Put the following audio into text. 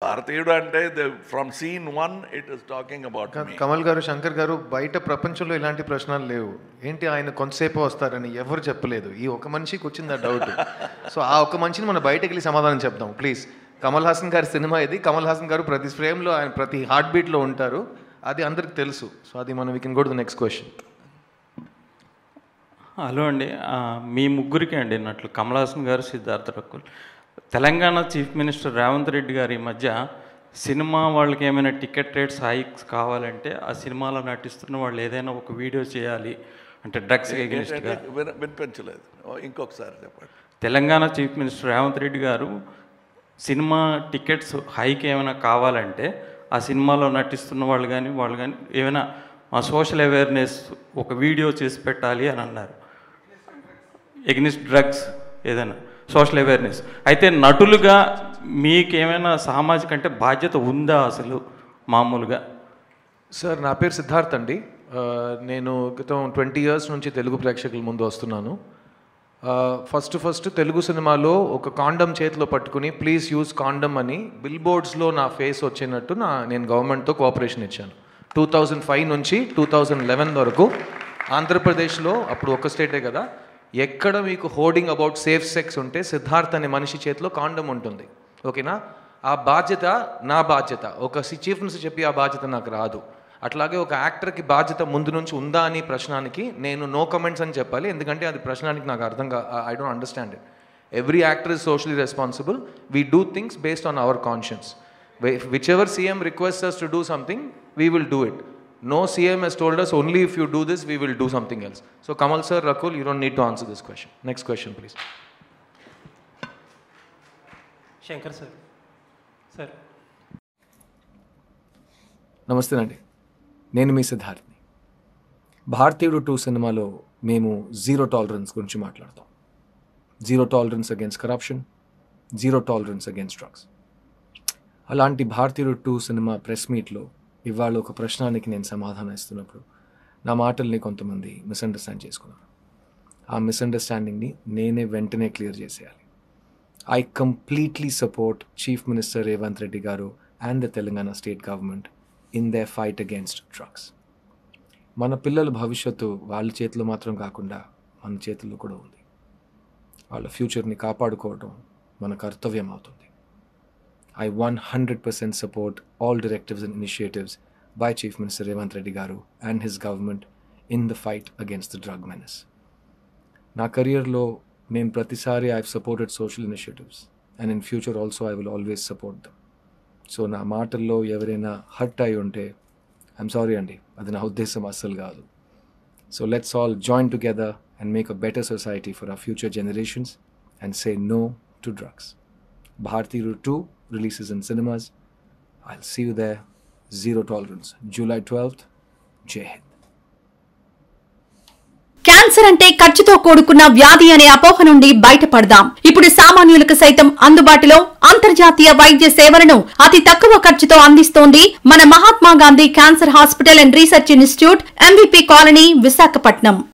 భారతీయుడు అంటే from scene 1 it is talking about Kamal garu, Shankar గారు, బయట ప్రపంచంలో ఇలాంటి ప్రశ్నలు లేవు. ఏంటి ఆయన కొంతసేపు వస్తారని ఎవరు చెప్పలేదు. ఈ ఒక మనిషికి వచ్చింది ఆ డౌట్. సో ఆ ఒక మనిషిని మనం బయటకు వెళ్ళి సమాధానం చెప్దాం ప్లీజ్. కమల్ హాసన్ గారి సినిమా ఇది. కమల్ హాసన్ గారు ప్రతి ఫ్రేమ్లో ఆయన ప్రతి హార్ట్ బీట్లో ఉంటారు. అది అందరికి తెలుసు. సో అది మనం we can go to the next question. Hello అండి, మీ ముగ్గురికి అండి అన్నట్లు కమల్ హాసన్ గారు, సిద్ధార్థ రకుల్, తెలంగాణ చీఫ్ మినిస్టర్ రేవంత్ రెడ్డి గారి మధ్య సినిమా వాళ్ళకి ఏమైనా టికెట్ రేట్స్ హైక్స్ కావాలంటే ఆ సినిమాలో నటిస్తున్న వాళ్ళు ఏదైనా ఒక వీడియో చేయాలి అంటే డ్రగ్స్ ఎగెనిస్ట్గా. వినిపించలేదు, ఇంకొకసారి చెప్పండి. తెలంగాణ చీఫ్ మినిస్టర్ రేవంత్ రెడ్డి గారు సినిమా టికెట్స్ హైక్ ఏమైనా కావాలంటే ఆ సినిమాలో నటిస్తున్న వాళ్ళు కానీ ఏమైనా సోషల్ అవేర్నెస్ ఒక వీడియో చేసి పెట్టాలి అని అన్నారు. ఎగ్నిస్ట్ డ్రగ్స్ ఏదైనా సోషల్ అవేర్నెస్. అయితే నటులుగా మీకేమైనా సామాజిక అంటే బాధ్యత ఉందా అసలు మామూలుగా? సార్, నా పేరు సిద్ధార్థ్ అండి. నేను గతం 20 years నుంచి తెలుగు ప్రేక్షకుల ముందు వస్తున్నాను. ఫస్ట్ తెలుగు సినిమాలో ఒక కాండమ్ చేతిలో పట్టుకుని ప్లీజ్ యూజ్ కాండమ్ అని బిల్ బోర్డ్స్లో నా ఫేస్ వచ్చినట్టు నేను గవర్నమెంట్తో కోఆపరేషన్ ఇచ్చాను. 2005 నుంచి 2011 వరకు ఆంధ్రప్రదేశ్లో, అప్పుడు ఒక స్టేటే కదా, ఎక్కడ మీకు హోర్డింగ్ అబౌట్ సేఫ్ సెక్స్ ఉంటే సిద్ధార్థ్ అనే మనిషి చేతిలో కాండమ్ ఉంటుంది. ఓకేనా? ఆ బాధ్యత నా బాధ్యత. ఒక చీఫ్ మినిస్టర్ చెప్పి ఆ బాధ్యత నాకు రాదు. అట్లాగే ఒక యాక్టర్కి బాధ్యత ముందు నుంచి ఉందా అని ప్రశ్నానికి నేను నో కమెంట్స్ అని చెప్పాలి. ఎందుకంటే అది ప్రశ్నానికి నాకు I don't understand it. Every actor is socially responsible. We do things based on hour conscience. Whichever CM requests us to do something, we will do it. No CM has told us only if you do this, we will do something else. So Kamal sir, Rakul, you don't need to answer this question. Next question, please. Shankar sir. Sir. నమస్తే అండి, నేను మీ సిద్ధార్థ్ని. భారతీయుడు 2 సినిమాలో మేము zero tolerance గురించి మాట్లాడతాం. Zero tolerance against corruption, zero tolerance against drugs. అలాంటి భారతీయుడు 2 సినిమా ప్రెస్ మీట్లో ఇవాళ ఒక ప్రశ్నానికి నేను సమాధానం ఇస్తున్నప్పుడు నా మాటల్ని కొంతమంది మిస్అండర్స్టాండ్ చేసుకున్నారు. ఆ మిస్అండర్స్టాండింగ్ని నేనే వెంటనే క్లియర్ చేసేయాలి. I completely support chief minister Revanth Reddy garu and the Telangana state government in the fight against drugs. మన పిల్లల భవిష్యత్తు వాళ్ళ చేతిలో మాత్రం కాకుండా మన చేతుల్లో కూడా ఉంది. వాళ్ళ ఫ్యూచర్ని కాపాడుకోవడం మన కర్తవ్యం అవుతుంది. I 100% support all directives and initiatives by Chief Minister Revanth Reddy Garu and his government in the fight against the drug menace. Na career lo nenu pratisari I've supported social initiatives and in future also I will always support them. So na maatallo evaraina hurt ayi unte I'm sorry andi, adi na uddesham assalu gaadu. So let's all join together and make a better society for our future generations and say no to drugs. Bharatiyu 2 releases in cinemas. I'll see you there. Zero tolerance. July 12th. Jai Hind. Cancer అంటే ఖర్చుతో కూడుకున్న వ్యాధి అనే అపోహ నుండి బయటపడదాం. ఇప్పుడు సామాన్యులకు సైతం అందుబాటులో అంతర్జాతీయ వైద్య సేవలను అతి తక్కువ ఖర్చుతో అందిస్తోంది మన Mahatma Gandhi cancer hospital and research institute, MVP colony, Visakhapatnam.